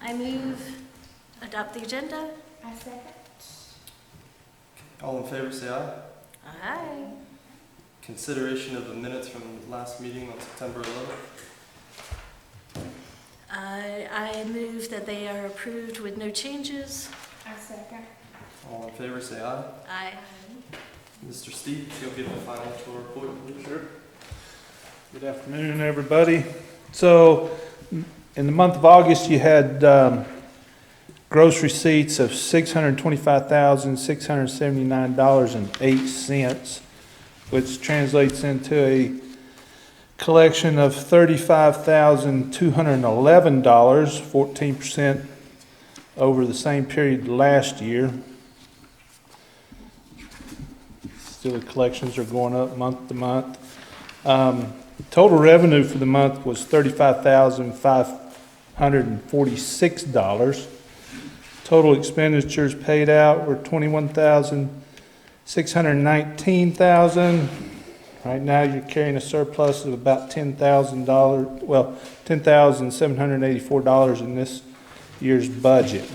I move adopt the agenda. I second. All in favor, say aye. Aye. Consideration of the minutes from last meeting on September 11th. I move that they are approved with no changes. I second. All in favor, say aye. Aye. Mr. Steve, if you'll give the financial report, please. Sure. Good afternoon, everybody. So, in the month of August, you had gross receipts of $625,679.08, which translates into a collection of $35,211, 14% over the same period last year. Still, the collections are going up month to month. Total revenue for the month was $35,546. Total expenditures paid out were $21,619,000. Right now, you're carrying a surplus of about $10,000, well, $10,784 in this year's budget.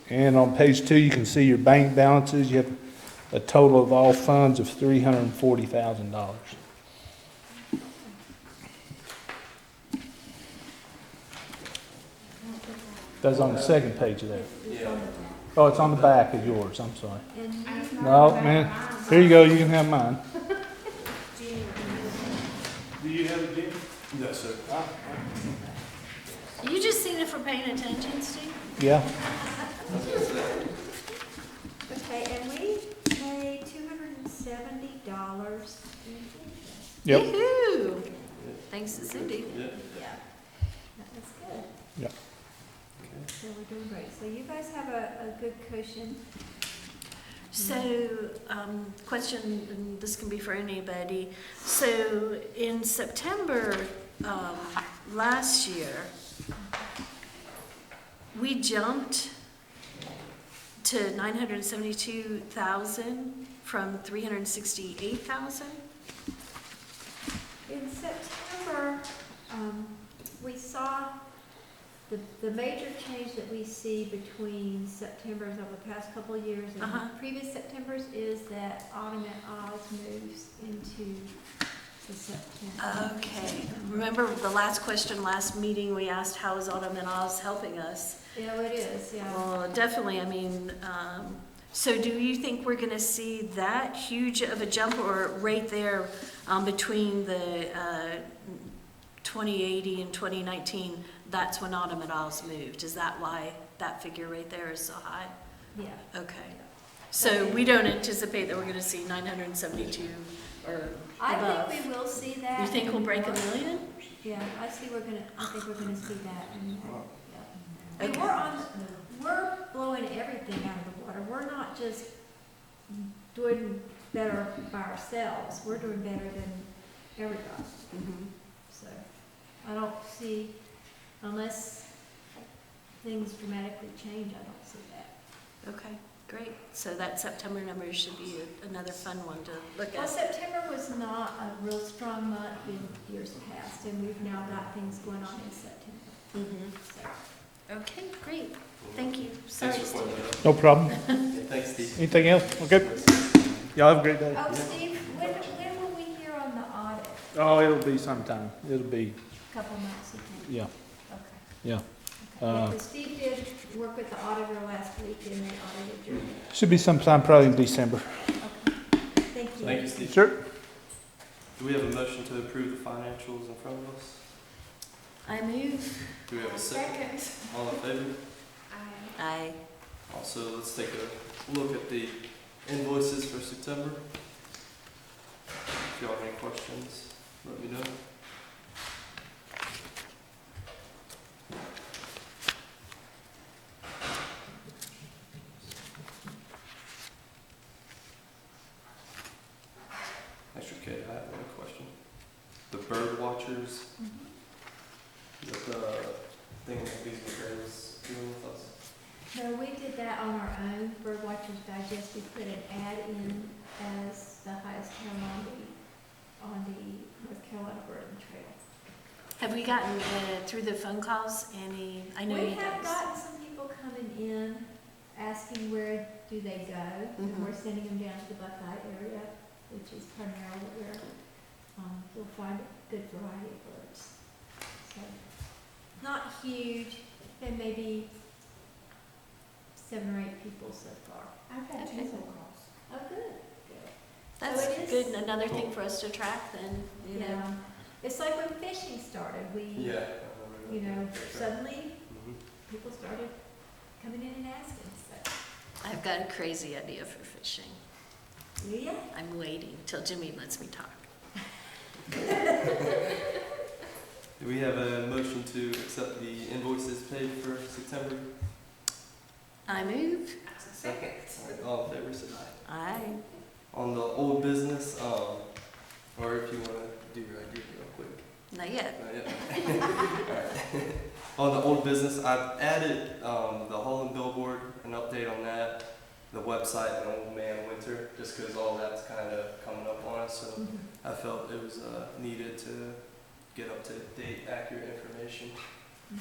And on page 2, you can see your bank balances. You have a total of all funds of $340,000. That's on the second page of that. Oh, it's on the back of yours, I'm sorry. No, man, here you go, you can have mine. Do you have it, Jim? No, sir. You just seen it for paying attention, Steve? Yeah. Okay, and we paid $270. Yep. Woo-hoo. Thanks to Cindy. Yeah. Yeah, that was good. Yep. So we're doing great. So you guys have a good cushion. So, question, and this can be for anybody. So, in September last year, we jumped to 972,000 from 368,000. In September, we saw the major change that we see between Septembers over the past couple of years and previous Septembers is that Autumn and Oz moves into the September. Okay. Remember the last question last meeting we asked, how is Autumn and Oz helping us? Yeah, it is, yeah. Well, definitely, I mean, so do you think we're gonna see that huge of a jump, or right there between the 2080 and 2019, that's when Autumn and Oz moved? Is that why that figure right there is so high? Yeah. Okay. So we don't anticipate that we're gonna see 972 or above? I think we will see that. You think we'll break 1 million? Yeah, I think we're gonna see that. And, yeah. And Okay. we're blowing everything out of the water. We're not just doing better by ourselves. We're doing better than everybody. So I don't see, unless things dramatically change, I don't see that. Okay, great. So that September number should be another fun one to look Well, at. September was not a real strong month in years past, and we've now got things going on in September. So. Okay, great. Thank you. Thanks Sorry, for Steve. pointing that out. No problem. Yeah, thanks, Steve. Anything else? Okay. Y'all have a great day. Oh, Steve, when will we hear on the audit? Oh, it'll be sometime. It'll be, Couple months, you think? yeah, Okay. yeah. Okay. Yeah, 'cause Steve did work with the auditor last week, and they audited your. Should be sometime probably in December. Okay. Thank you. Thank you, Steve. Sure. Do we have a motion to approve the financials in front of us? I move. Do we have a second? All in favor? Aye. Also, let's take a look at the invoices for September. If y'all have any questions, let me know. Actually, Kate, I have one question. The bird watchers, the thing that these materials doing with us. No, we did that on our own, Birdwatchers Digest. We put an ad in as the highest town on the North Carolina Bird and Trail. Have we gotten, through the phone calls, I know We you have guys. gotten some people coming in, asking where do they go, and Mhm. we're sending them down to the Buckeye area, which is primarily where, you'll find a good variety of birds. So, not huge, and maybe 7 or 8 people so far. I've had Okay. 2 phone calls. Oh, good, good. That's So it is- good, another thing for us to track then, you know. Yeah, it's like when fishing started, Yeah. I remember you that. know, For sure. suddenly Mhm. people started coming in and asking, so. I've got a crazy idea for fishing. Yeah. I'm waiting till Jimmy lets me talk. Do we have a motion to accept the invoices paid for September? I move. Second. All in favor, say aye. Aye. On the old business, or if you wanna do your idea real quick. Not yet. Not yet. Alright. On the old business, I've added, the Holland billboard, an update on that, the website, and Old Man Winter, just cause all that's kinda coming up on us, so I felt it was, needed to get up to date, accurate information.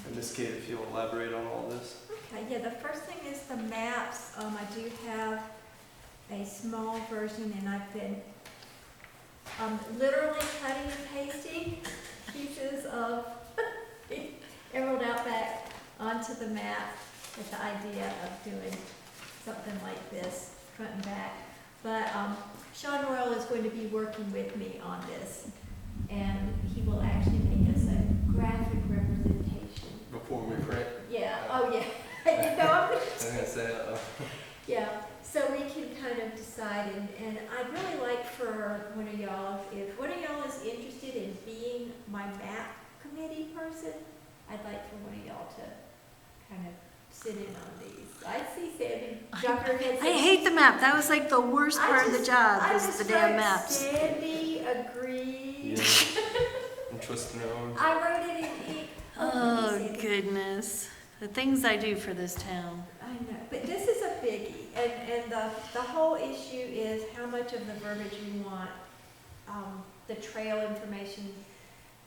And Ms. Kate, if you'll elaborate on all this. Okay, yeah, the first thing is the maps. I do have a small version, and I've been literally cutting and pasting pieces of Emerald Outback onto the map with the idea of doing something like this, front and back. But Sean Royal is going to be working with me on this, and he will actually make us a graphic representation. Before we print, Yeah, oh yeah. You know, I'm I was gonna say, yeah, so we can kind of decide, and I'd really like for one of y'all, if one of y'all is interested in being my map committee person, I'd like for one of y'all to kind of sit in on these. I see Sandy, Dr. Head. I hate the map. That was like the worst part of the job, was the damn maps. Sandy agreed. yeah. I'm twisting her arm. I wrote it in ink. Oh, Sandy. goodness. The things I do for this town. I know, but this is a biggie, and the whole issue is how much of the verbiage you want. The trail information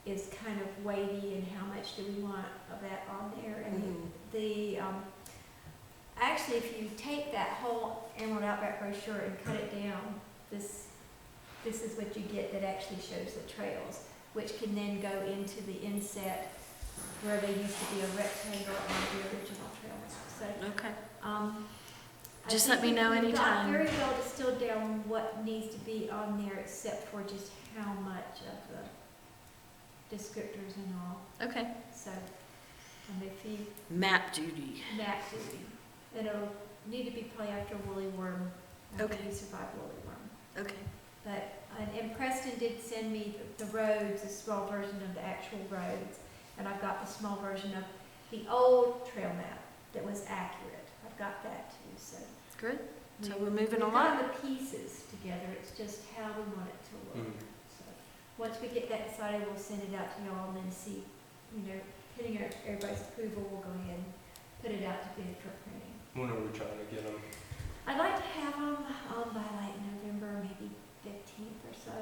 is kind of weighty, and how much do we want of that on there? And actually, if you take that whole Emerald Outback brochure and cut it down, this is what you get that actually shows the trails, which can then go into the inset where they used to be a rectangle on the original trail map. So, Okay. I Just think let me know we've got anytime. very well distilled down what needs to be on there, except for just how much of the descriptors and all. Okay. So, if you Map duty. map duty, it'll need to be probably after woolly worm. After Okay. we survive woolly worm. Okay. But, and Preston did send me the roads, a small version of the actual roads, and I've got the small version of the old trail map that was accurate. I've got that too, so. Good. So we're moving We've along. got the pieces together, it's just how we want it to look. Mhm. So, once we get that decided, we'll send it out to y'all and then see, pending everybody's approval, we'll go ahead and put it out to bid for printing. When are we trying to get them? I'd like to have them by like November, maybe 15th or so.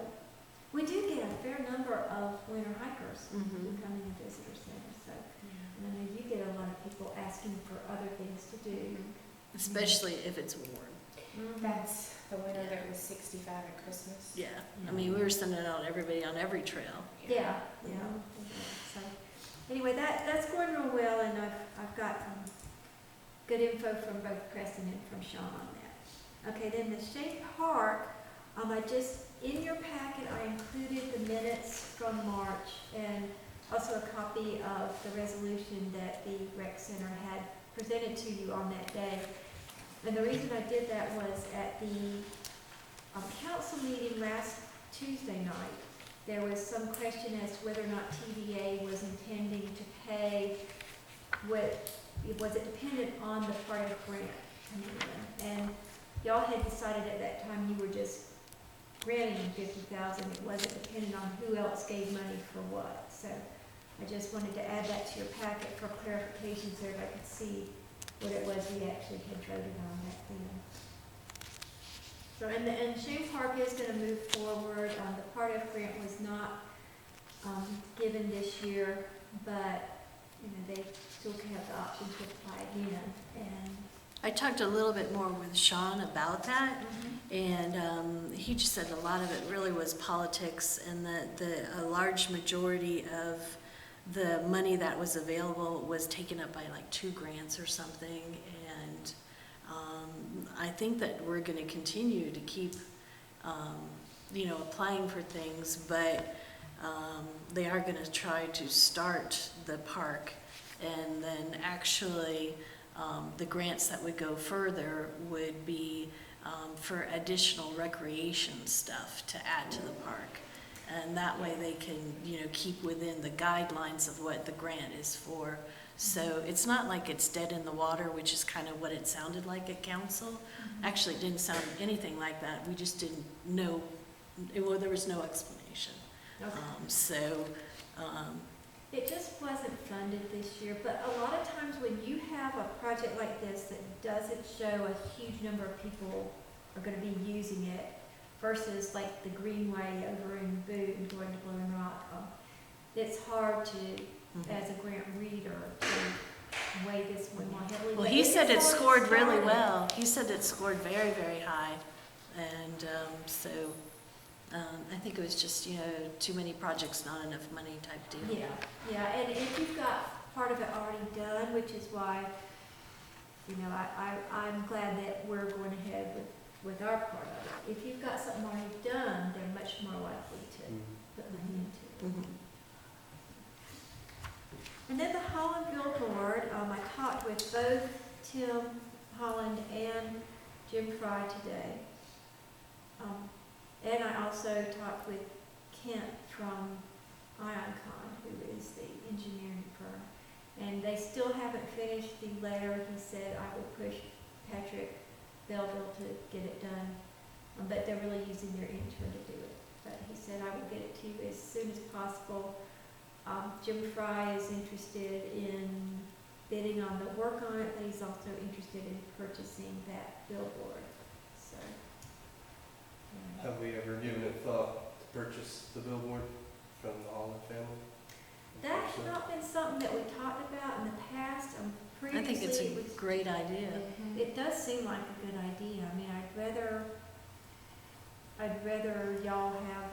We do get a fair number of winter hikers who Mm-hmm. come in the visitor center, so. And I know you get a lot of people asking for other things to do. Especially if it's warm. That's the winter that was 65 at Christmas. Yeah. I mean, we were sending out everybody on every trail. Yeah, yeah. So, anyway, that's going real well, and I've got good info from both Preston and from Sean on that. Okay, then the Shade Park, in your packet, I included the minutes from March, and also a copy of the resolution that the rec center had presented to you on that day. And the reason I did that was at the council meeting last Tuesday night, there was some question as to whether or not TVA was intending to pay was it dependent on the part of grant coming in? And y'all had decided at that time you were just granting $50,000. It wasn't dependent on who else gave money for what. So I just wanted to add that to your packet for clarification so everybody could see what it was we actually had voted on that then. So, and Shane Park is going to move forward. The part of grant was not given this year, but, you know, they still have the option to apply again, and. I talked a little bit more with Sean about that, and he just said a lot of it really was politics, and that a large majority of the money that was available was taken up by like 2 grants or something, and I think that we're going to continue to keep, you know, applying for things, but they are going to try to start the park, and then actually the grants that would go further would be for additional recreation stuff to add to the park. And that way they can, you know, keep within the guidelines of what the grant is for. So it's not like it's dead in the water, which is kind of what it sounded like at council. Actually, it didn't sound anything like that. We just didn't know, well, there was no explanation. Okay. It just wasn't funded this year, but a lot of times when you have a project like this that doesn't show a huge number of people are gonna be using it versus like the Greenway over in Boone going to Blowing Rock, it's hard to, as a grant reader, to weigh this one more heavily. Well, But he it said is it hard to scored start really it. well. He said it scored very, very high. And so I think it was just, you know, too many projects, not enough money type deal. Yeah, and if you've got part of it already done, which is why, you know, I'm glad that we're going ahead with our part of it. If you've got something already done, they're much more likely to put money into it. And then the Holland Billboard, I talked with both Tim Holland and Jim Fry today. And I also talked with Kent from IonCon, who is the engineering firm. And they still haven't finished the letter. He said I would push Patrick Belleville to get it done. But they're really using their intern to do it. But he said I will get it to you as soon as possible. Jim Fry is interested in bidding on the work on it, but he's also interested in purchasing that billboard. So. Have we ever given it thought to purchase the billboard from the Holland family? That's not been something that we talked about in the past. I think it's Previously, a it was, great idea. it does seem like a good idea. I mean, I'd rather y'all have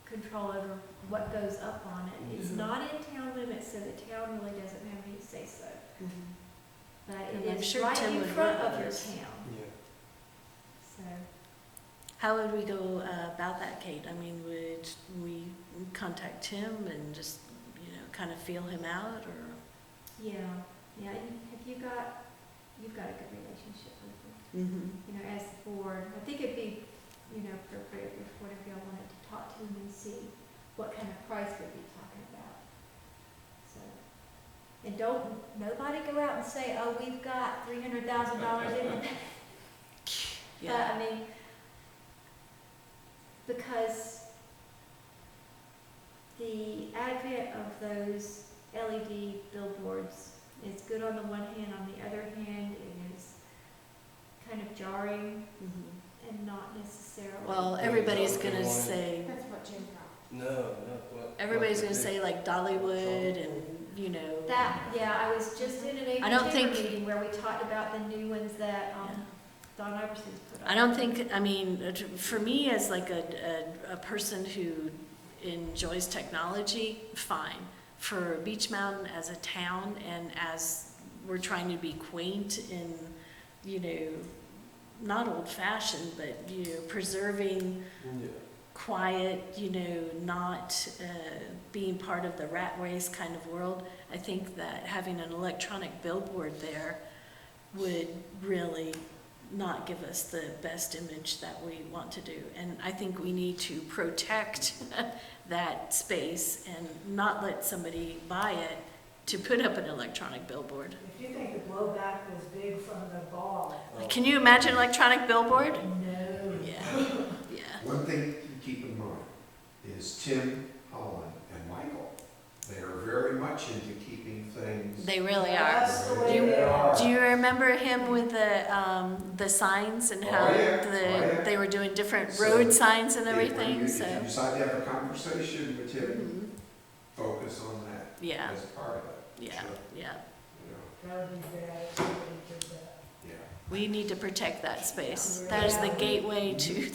control over what goes up on it. It's not in town limits, so the town really doesn't have any say so. But And it I'm is sure right Tim in would front work of your with us. town. Yeah. So, How would we go about that, Kate? I mean, would we contact him and just, you know, kind of feel him out, or? yeah. You've got a good relationship with him. You know, as the board, I think it'd be, you know, appropriate if one of y'all wanted to talk to him and see what kind of price we'd be talking about. So, and nobody go out and say, oh, we've got $300,000 in it. But, Yeah. I mean, because the advent of those LED billboards is good on the one hand, on the other hand, it is kind of jarring and not necessarily. Well, everybody's gonna say, That's what Jim thought. No. What? everybody's gonna say like Dollywood and, you know. I was just in an I don't ADJOURNMENT think- meeting where we talked about the new ones that, Don Iverson's put on. I don't think, I mean, for me as like a person who enjoys technology, fine. For Beach Mountain as a town and as we're trying to be quaint and, you know, not old fashioned, but, you know, preserving quiet, you know, not being part of the rat race kind of world, I think that having an electronic billboard there would really not give us the best image that we want to do. And I think we need to protect that space and not let somebody buy it to put up an electronic billboard. If you think the blowback was big from the ball, Can you imagine electronic billboard? no. Yeah. One thing to keep in mind is Tim, Holland, and Michael They are very much into keeping things. They really are. That's the way You- they are. Do you remember him with the signs and how Oh, yeah. they were doing different So, road signs and If when everything, you so. decide to have a conversation with him, Mhm. focus on that Yeah, as part of it. yeah, Sure. yeah. You know, That would be bad if somebody did that. yeah. We need to protect that space. That is the gateway to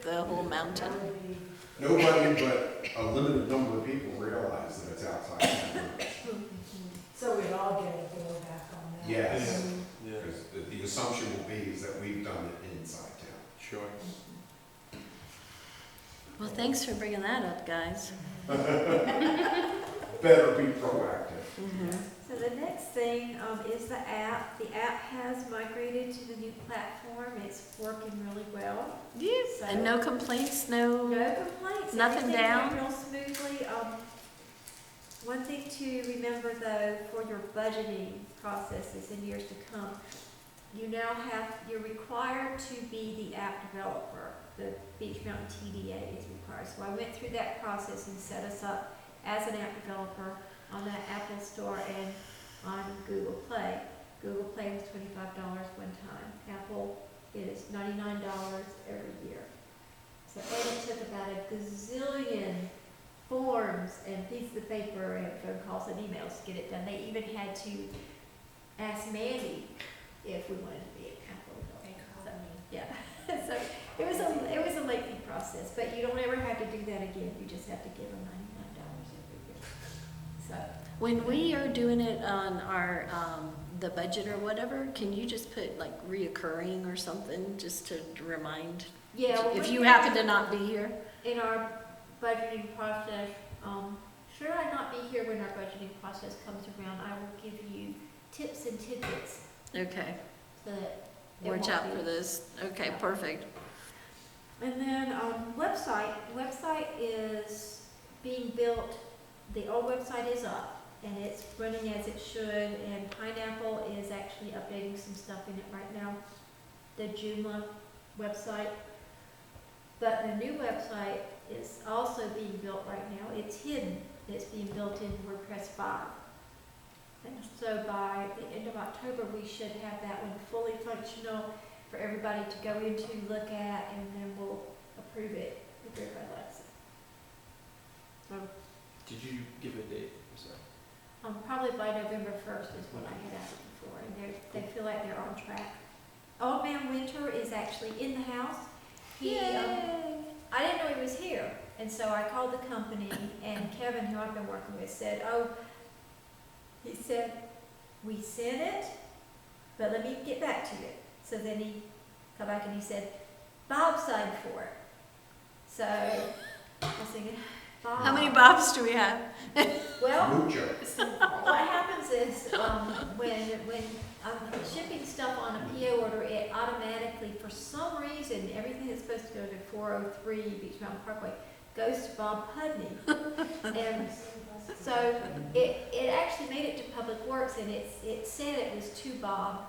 the whole mountain. That would be, Nobody but a limited number of people realize that it's outside town limits. so we'd all get a blowback on that. Yes, Yeah, because the assumption will be is that we've done it inside town. sure. Well, thanks for bringing that up, guys. Better be proactive. So the next thing is the app. The app has migrated to the new platform. It's working really well. Yes. So- And no complaints, no. No complaints. Nothing Everything down? went real smoothly. One thing to remember though, for your budgeting processes in years to come, you're required to be the app developer. The Beach Mountain TDA is required. So I went through that process and set us up as an app developer on the Apple Store and on Google Play. Google Play was $25 one time. Apple is $99 every year. So, and it took about a gazillion forms and pieces of paper and phone calls and emails to get it done. They even had to ask Mandy if we wanted to be an Apple They developer. called me. Yeah, so it was a lengthy process, but you don't ever have to do that again. You just have to give them $99 every year. So, When we are doing it on our, the budget or whatever, can you just put like reoccurring or something, just to remind? yeah. well, If we you have- happen to not be here? In our budgeting process, should I not be here when our budgeting process comes around, I will give you tips and tidbits Okay, so that it watch won't out be- for this. Okay, Yeah. perfect. And then, website is being built, the old website is up, and it's running as it should, and Pineapple is actually updating some stuff in it right now, the Joomla website. But the new website is also being built right now, it's hidden, it's being built in WordPress 5. And so by the end of October, we should have that one fully functional for everybody to go into, look at, and then we'll approve it if everybody likes it. So, Did you give a date? I'm sorry. probably by November 1st is what I had asked before, and they feel like they're on track. Old Man Winter is actually in the house. He, I didn't know he was here, and so I called the company, and Kevin, who I've been working with, said, he said, we sent it, but let me get back to you. So then he come back and he said, Bob signed for it. So I was thinking, Bob. How many Bobs do we have? Well, Mucho. what happens is, when I'm shipping stuff on a PO order, it automatically, for some reason, everything that's supposed to go to 403 Beach Mountain Parkway goes to Bob Pudney. And so it actually made it to Public Works, and it said it was to Bob.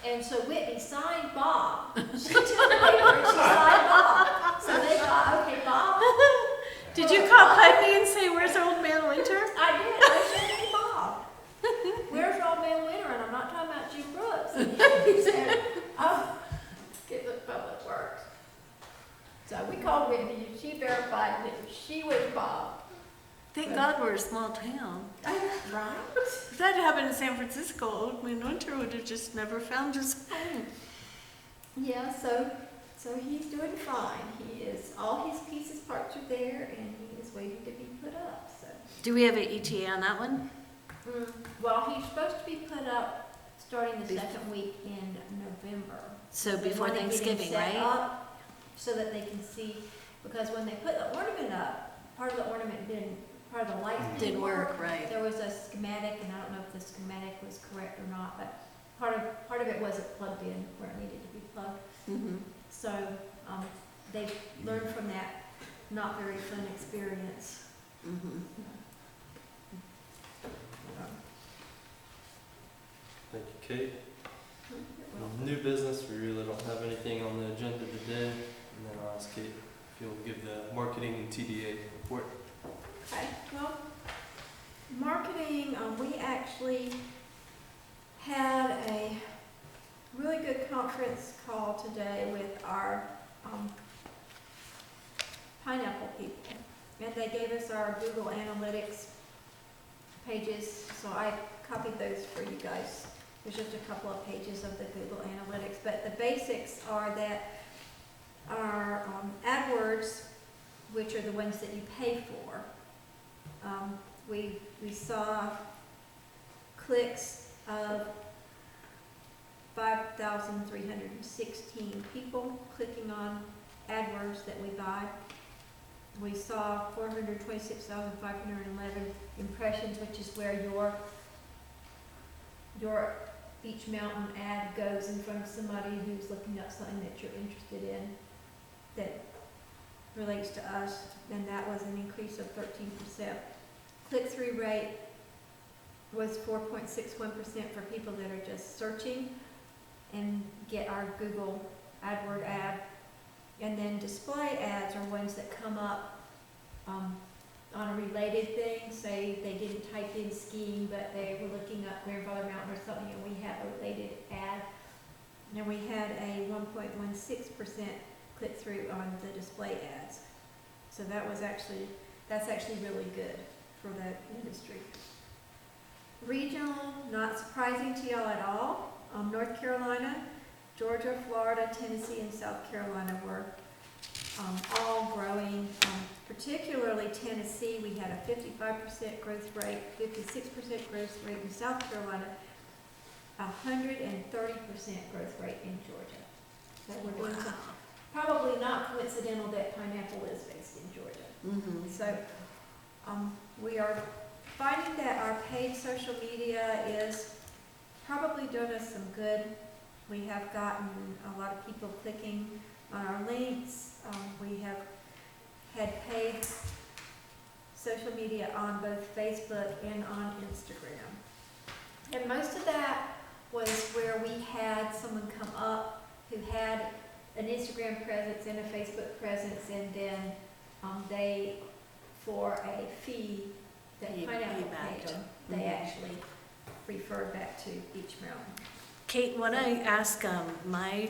And so Whitney signed Bob. She took the paper and she signed Bob. So they thought, okay, Bob. Did you call Putney and say, where's Old Man Winter? I did. I said, hey, Bob, where's Old Man Winter? And I'm not talking about Jim Brooks. And he said, oh, get the Public Works. So we called Whitney, and she verified that she was Bob. Thank God we're a small town. Right? If that happened in San Francisco, Old Man Winter would have just never found his home. Yeah, so he's doing fine. He is, all his pieces, parts are there, and he is waiting to be put up, so. Do we have an ETA on that one? Well, he's supposed to be put up starting the Bef- second week in November. So They before wanna get him Thanksgiving, set right? up so that they can see, because when they put the ornament up, part of the ornament part of the lights Didn't work, right. There was a schematic, and I don't know if the schematic was correct or not, but part of it wasn't plugged in where it needed to be plugged. Mm-hmm. So, they learned from that not very fun experience. Mm-hmm. Thank you, Kate. New business, we really don't have anything on the agenda today. And then I'll ask Kate if you'll give the marketing and TDA report. Okay, well, marketing, we actually had a really good conference call today with our pineapple people. And they gave us our Google Analytics pages, so I copied those for you guys. There's just a couple of pages of the Google Analytics, but the basics are that our AdWords, which are the ones that you pay for, we saw clicks of 5,316 people clicking on AdWords that we buy. We saw 426,511 impressions, which is where your Beach Mountain ad goes in front of somebody who's looking up something that you're interested in that relates to us, and that was an increase of 13%. Click-through rate was 4.61% for people that are just searching and get our Google AdWord ad. And then display ads are ones that come up on a related thing. Say they didn't type in skiing, but they were looking up Grandfather Mountain or something, and we have a related ad. And we had a 1.16% click-through on the display ads. So that's actually really good for that industry. Regional, not surprising to y'all at all. North Carolina, Georgia, Florida, Tennessee, and South Carolina were all growing. Particularly Tennessee, we had a 55% growth rate, 56% growth rate in South Carolina, 130% growth rate in Georgia. So we're doing some, probably not coincidental that pineapple is based in Georgia. Mm-hmm. So we are finding that our paid social media is probably doing us some good. We have gotten a lot of people clicking on our links. We have had paid social media on both Facebook and on Instagram. And most of that was where we had someone come up who had an Instagram presence and a Facebook presence, and then they, for a fee that Pineapple paid them, they actually referred back to Beach Mountain. Kate, what I ask my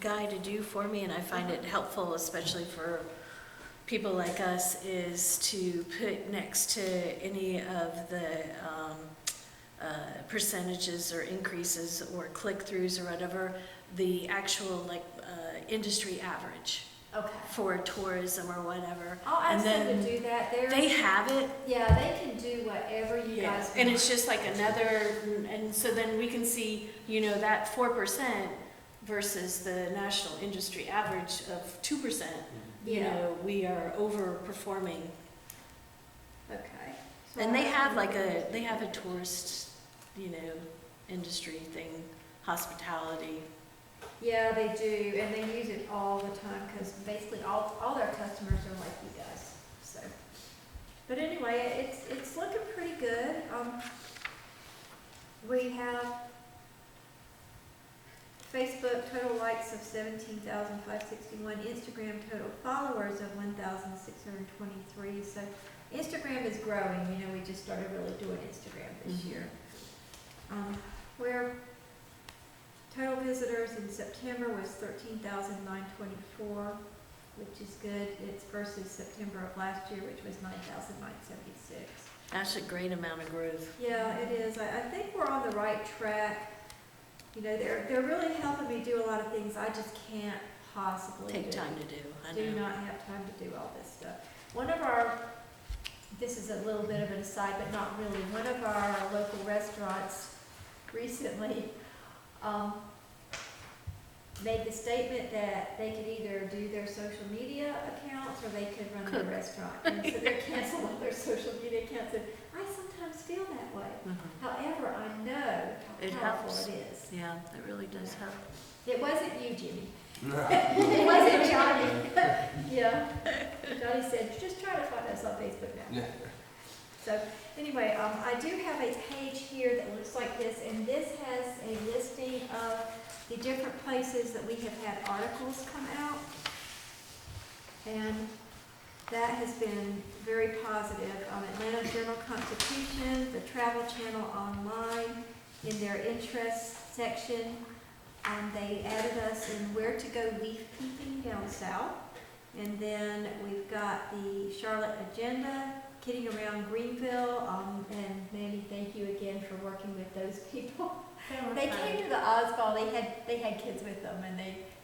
guy to do for me, and I find it helpful, especially for people like us, is to put next to any of the percentages or increases or click-throughs or whatever, the actual industry average Okay. for tourism or whatever. I'll ask And them then to do that. They have it. Yeah, they can do whatever you guys want. And it's just like another, and so then we can see, that 4% versus the national industry average of 2%, we are overperforming. Okay. So And they I'll have ask them to do they have a that. tourist, industry thing, hospitality. Yeah, they do, and they use it all the time because basically all their customers are like you guys. So, but anyway, it's looking pretty good. We have Facebook total likes of 17,561, Instagram total followers of 1,623. So Instagram is growing. We just started really doing Instagram this year. Where total visitors in September was 13,924, which is good. It's versus September of last year, which was 9,976. That's a great amount of growth. Yeah, it is. I think we're on the right track. They're really helping me do a lot of things I just can't possibly Take do. time to do. I Do know. not have time to do all this stuff. This is a little bit of an aside, but not really. One of our local restaurants recently made the statement that they could either do their social media accounts or they could run their restaurant. And so they're canceling all their social media accounts. And I sometimes feel that way. However, I know It how powerful helps. it is. Yeah, it really does help. It wasn't you, Jimmy. It wasn't Johnny. Yeah. Johnny said, just try to find us on Facebook now. Yeah. So anyway, I do have a page here that looks like this, and this has a listing of the different places that we have had articles come out. And that has been very positive. Atlanta Journal-Constitution, the Travel Channel Online, in their interest section. They added us in where to go leaf peeping down south. And then we've got the Charlotte Agenda, Kidding Around Greenville, and Mandy, thank you again for working with those people. They came to the Oz Ball, they had kids with them, and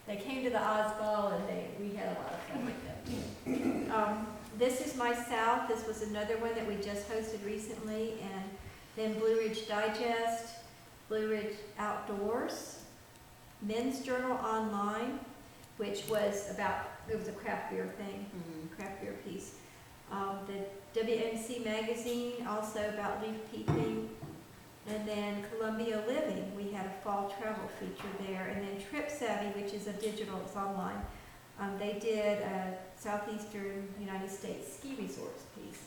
they came to the Oz Ball, and we had a lot of fun with them. This is My South, this was another one that we just hosted recently, and then Blue Ridge Digest, Blue Ridge Outdoors, Men's Journal Online, which was it was a craft beer thing, craft beer piece. The WMC Magazine, also about leaf peeping. And then Columbia Living, we had a fall travel feature there. And then Trip Savvy, which is a digital, it's online. They did a Southeastern United States ski resorts piece.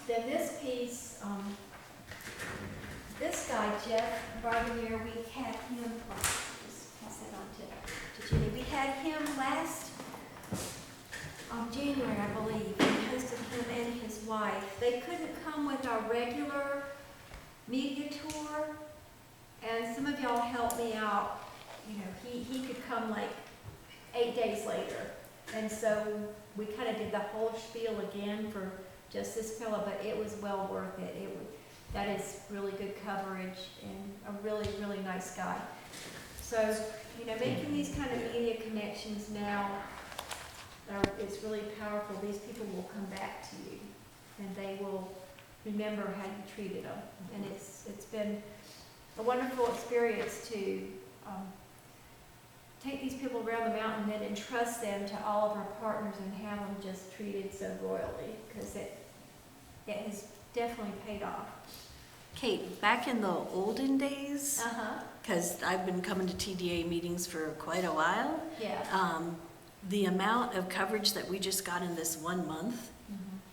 Then this piece, this guy, Jeff Barganier, we had him, just pass that on to Jenny. We had him last January, I believe. We hosted him and his wife. They couldn't come with our regular media tour, and some of y'all helped me out. You know, he could come like 8 days later, and so we kind of did the whole spiel again for just this fella, but it was well worth it. That is really good coverage and a really, really nice guy. So, you know, making these kind of media connections now, it's really powerful. These people will come back to you, and they will remember how you treated them. And it's been a wonderful experience to take these people around the mountain and entrust them to all of our partners and have them just treated so royally, because it has definitely paid off. Kate, back in the olden days, Uh-huh. because I've been coming to TDA meetings for quite a while, Yeah. the amount of coverage that we just got in this 1 month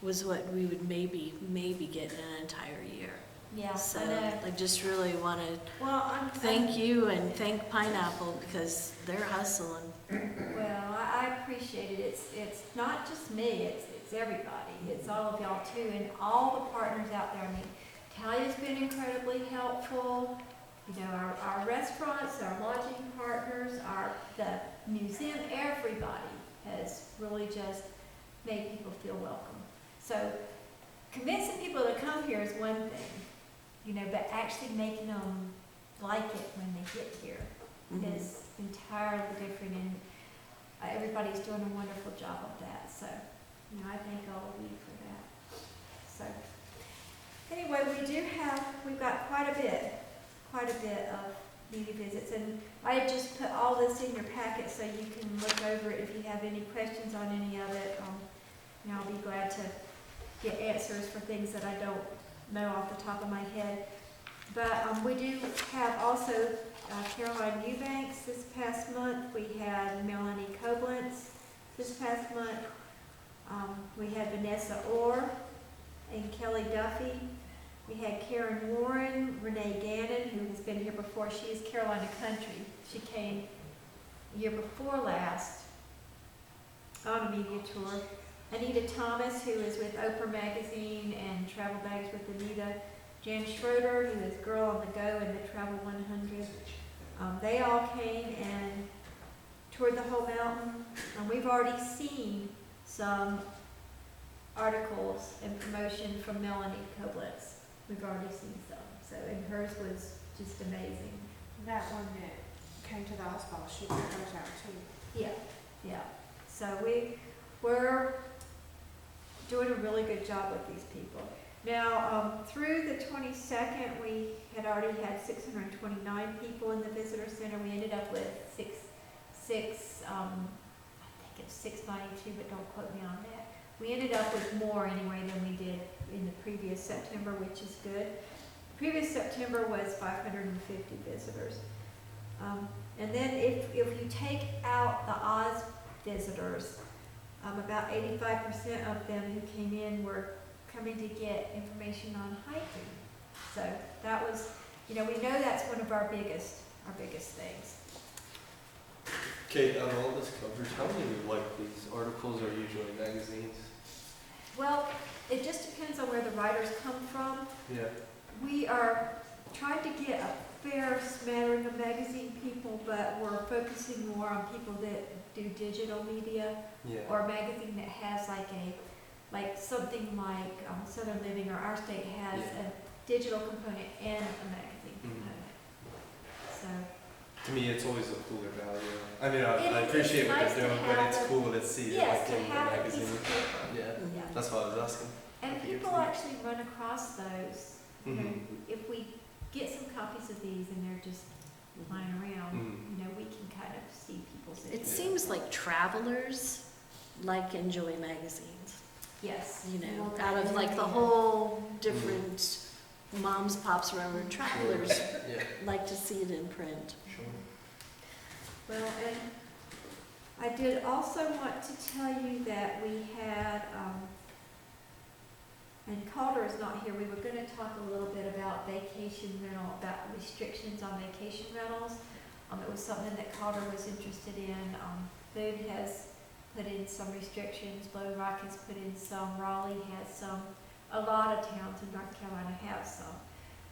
was what we would maybe get in an entire year. Yeah. So I know. I just really want to Well, thank you and thank Pineapple, because they're hustling. Well, I appreciate it. It's not just me, it's everybody. It's all of y'all too, and all the partners out there. I mean, Talia's been incredibly helpful. You know, our restaurants, our lodging partners, the museum, everybody has really just made people feel welcome. So convincing people to come here is one thing, you know, but actually making them like it when they get here is entirely different, and everybody's doing a wonderful job of that. So, you know, I thank all of you for that. So, anyway, we've got quite a bit of media visits, and I just put all this in your packet so you can look over it if you have any questions on any of it. You know, I'll be glad to get answers for things that I don't know off the top of my head. But we do have also Caroline Eubanks this past month. We had Melanie Koblenz this past month. We had Vanessa Orr and Kelly Duffy. We had Karen Warren, Renee Gannon, who has been here before. She is Carolina Country. She came year before last on a media tour. Anita Thomas, who is with Oprah Magazine and Travel Bags with Anita. Jan Schroeder, who is Girl on the Go and the Travel 100. They all came and toured the whole mountain. We've already seen some articles and promotion from Melanie Koblenz. We've already seen some. So, and hers was just amazing. That one that came to the Oswald, she put hers out too. Yeah. So we're doing a really good job with these people. Now, through the 22nd, we had already had 629 people in the visitor center. We ended up with I think it's 692, but don't quote me on that. We ended up with more anyway than we did in the previous September, which is good. Previous September was 550 visitors. And then if you take out the Oz visitors, about 85% of them who came in were coming to get information on hiking. So that was, you know, we know that's one of our biggest things. Kate, on all this coverage, how many like these articles are usually magazines? Well, it just depends on where the writers come from. Yeah. We are trying to get a fair smattering of magazine people, but we're focusing more on people that do digital media, Yeah. or a magazine that has like something like Southern Living or Our State has Yeah. a digital component and a magazine Mhm. component. So To me, it's always a cooler value. I mean, It I is appreciate what nice they're to doing, but have it's a- cool to see it yes, like to in the have a piece magazine. of paper. Yeah, Yeah. that's what I was asking. And Thank you. people actually run across those. You know, Mhm. if we get some copies of these and they're just lying around, Mhm. you know, we can kind of see people's It interest. seems like travelers like enjoy magazines, Yes. you know, Well, out of like the yeah. whole different moms, pops, wherever, travelers Yeah. like to see it in print. Sure. Well, and I did also want to tell you that we had, and Calder is not here, we were gonna talk a little bit about vacation rental, about restrictions on vacation rentals. It was something that Calder was interested in. Boone has put in some restrictions, Blow Rock has put in some, Raleigh has some, a lot of towns in North Carolina have some.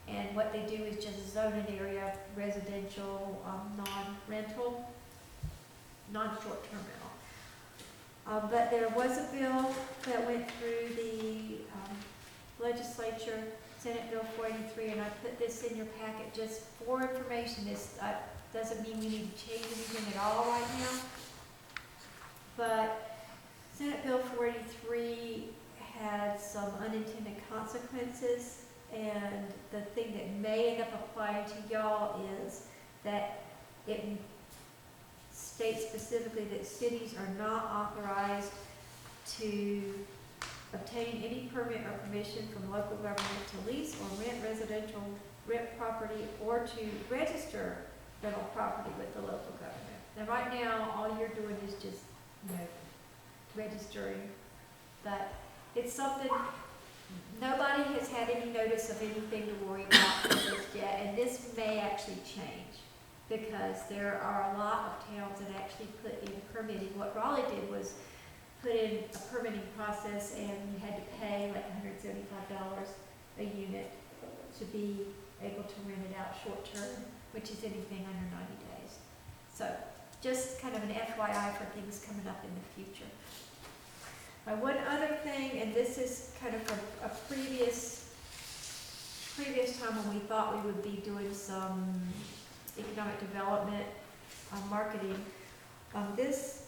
And what they do is just zone an area residential, non-rental, non-short-term rental. But there was a bill that went through the legislature, Senate Bill 483, and I put this in your packet just for information. This doesn't mean we need to change anything at all right now. But Senate Bill 483 had some unintended consequences, and the thing that may end up applying to y'all is that it states specifically that cities are not authorized to obtain any permit or permission from local government to lease or rent property, or to register rental property with the local government. Now, right now, all you're doing is just, you know, registering, but it's something, nobody has had any notice of anything to worry about just yet, and this may actually change, because there are a lot of towns that actually put in permitting. What Raleigh did was put in a permitting process, and you had to pay like $175 a unit to be able to rent it out short-term, which is anything under 90 days. So just kind of an FYI for things coming up in the future. One other thing, and this is kind of a previous time when we thought we would be doing some economic development marketing. This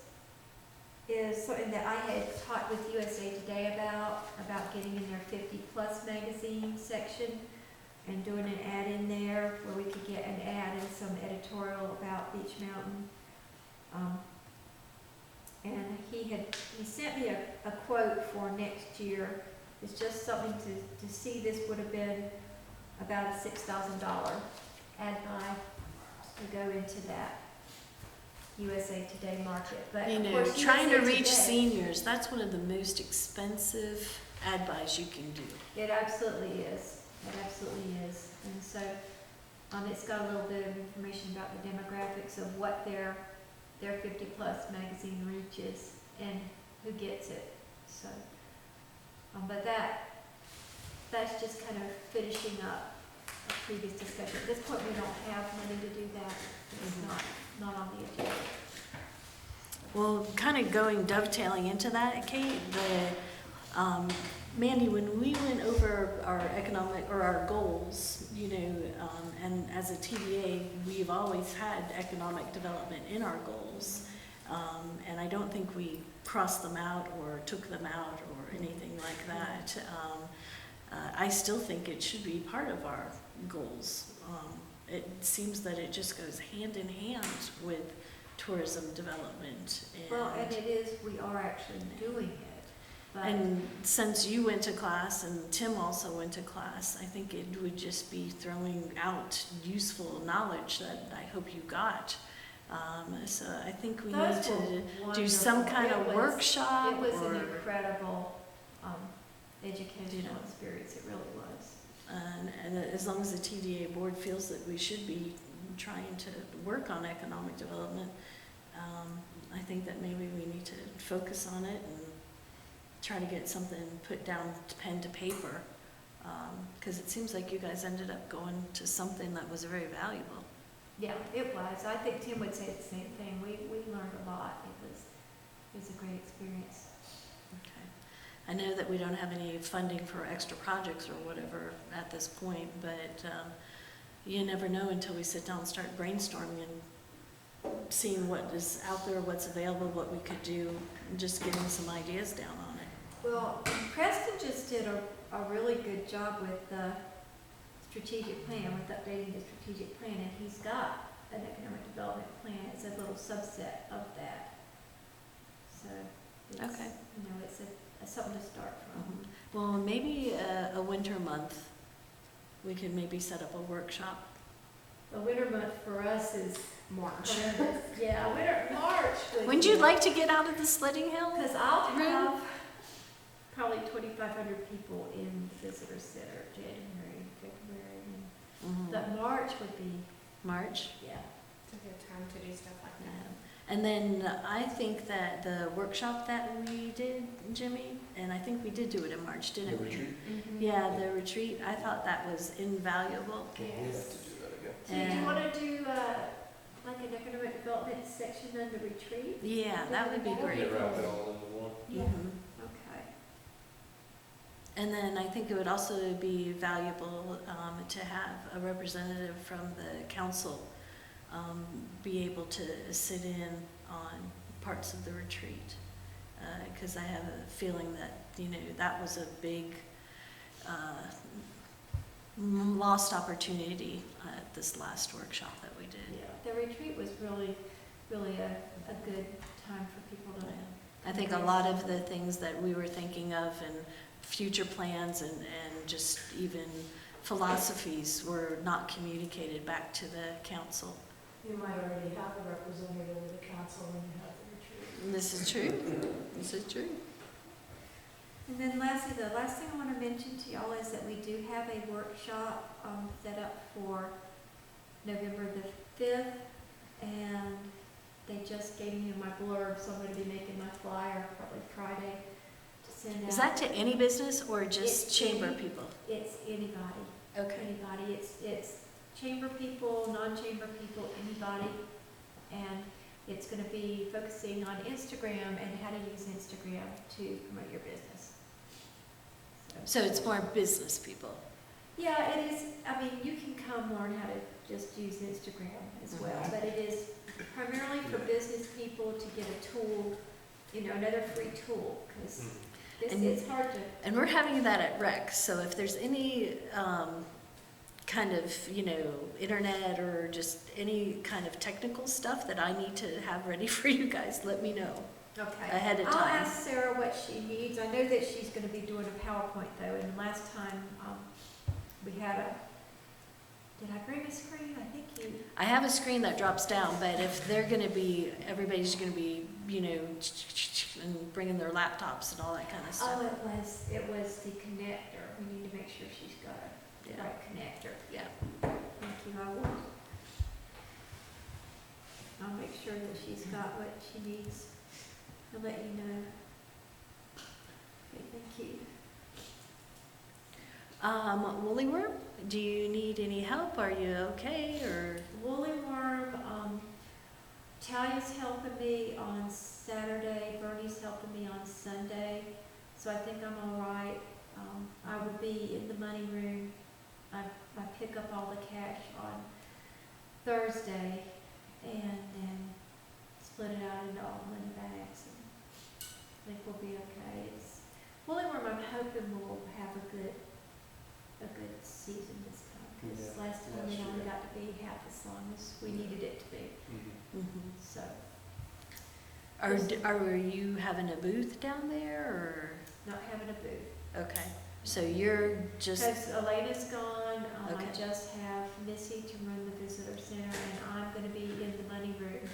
is something that I had talked with USA Today about getting in their 50+ magazine section and doing an ad in there where we could get an ad and some editorial about Beach Mountain. And he sent me a quote for next year. It's just something to see. This would have been about a $6,000 ad buy to go into that USA Today market. But You of know, course, trying to USA reach Today- seniors, that's one of the most expensive ad buys you can do. It absolutely is. It absolutely is. And so, it's got a little bit of information about the demographics of what their 50+ magazine reaches and who gets it. So, but that's just kind of finishing up a previous discussion. At this point, we don't have money to do that. It's not on the agenda. Well, kind of dovetailing into that, Kate, Mandy, when we went over our economic, or our goals, you know, and as a TDA, we've always had economic development in our goals. And I don't think we crossed them out or took them out or anything like that. I still think it should be part of our goals. It seems that it just goes hand in hand with tourism development. Well, and it is, we are actually doing it. But And since you went to class and Tim also went to class, I think it would just be throwing out useful knowledge that I hope you got. So I think we need those to were do some wonderful. kind It of was- workshop It was or, an incredible educational You know. experience, it really was. and as long as the TDA board feels that we should be trying to work on economic development, I think that maybe we need to focus on it try to get something put down to pen to paper. Because it seems like you guys ended up going to something that was very valuable. Yeah, it was. I think Tim would say the same thing. We learned a lot. It was a great experience. Okay. I know that we don't have any funding for extra projects or whatever at this point, but you never know until we sit down and start brainstorming and seeing what is out there, what's available, what we could do, and just getting some ideas down on it. Well, Preston just did a really good job with the strategic plan, with updating the strategic plan, and he's got an economic development plan. It's a little subset of that. So, it's, Okay. you know, it's something to start from. Well, maybe a winter month, we could maybe set up a workshop. The winter month for us is March. yeah, March. Wouldn't you like to get out of the sledding hill? Because I'll Room? have probably 2,500 people in the visitor center, January, February, Mhm. but March would be, March. yeah. It's a good time to do stuff like that. And then I think that the workshop that we did, Jimmy, and I think we did do it in March, The didn't we? retreat? Yeah, the retreat, I thought that was invaluable. We have to do that again. So do you And- want to do like an economic development section on the retreat? Yeah, that would be That would great. be Wrap it all into one. Yeah. Mhm. Okay. And then I think it would also be valuable to have a representative from the council be able to sit in on parts of the retreat. Because I have a feeling that, you know, that was a big lost opportunity at this last workshop that we did. Yeah, the retreat was really, really a good time for people to. I think a lot of the things that we were thinking of and future plans and just even philosophies were not communicated back to the council. You might already have a representative of the council when you have the retreat. This is true. This is true. And then lastly, the last thing I want to mention to y'all is that we do have a workshop set up for November the 5th, and they just gave me my blurb, so I'm going to be making my flyer probably Friday to send out. Is that to any business or just It's chamber any- people? It's anybody. Anybody. It's chamber people, non-chamber people, anybody. And it's going to be focusing on Instagram and how to use Instagram to promote your business. So it's more business people. Yeah, it is. I mean, you can come learn how to just use Instagram as well, but it is primarily for business people to get a tool, you know, another free tool, because And- it's hard to. And we're having that at Rec, so if there's any kind of, you know, internet or just any kind of technical stuff that I need to have ready for you guys, let me know Okay. ahead of I'll time. ask Sarah what she needs. I know that she's going to be doing a PowerPoint though, and last time we had did I bring a screen? I think you. I have a screen that drops down, but if they're gonna be, everybody's gonna be, you know, and bringing their laptops and all that kind of Oh, stuff. it was the connector. We need to make sure she's got the Yeah. right connector. Yeah. Thank you, I'll make sure that she's got what she needs. I'll let you know. Okay, thank you. Woolly Worm, do you need any help? Are you okay, or? Woolly Worm, Talia's helping me on Saturday, Bernie's helping me on Sunday, so I think I'm all right. I will be in the money room. I pick up all the cash on Thursday and then split it out into all money bags, and I think we'll be okay. Woolly Worm, I'm hoping we'll have a good season this time, because Yeah. last time Yeah, it only sure. got to be half as long as we needed it to be, Mhm. so. Are you having a booth down there, or? Not having a booth. Okay, so you're just, Because Elena's gone, I Okay. just have Missy to run the visitor center, and I'm gonna be in the money room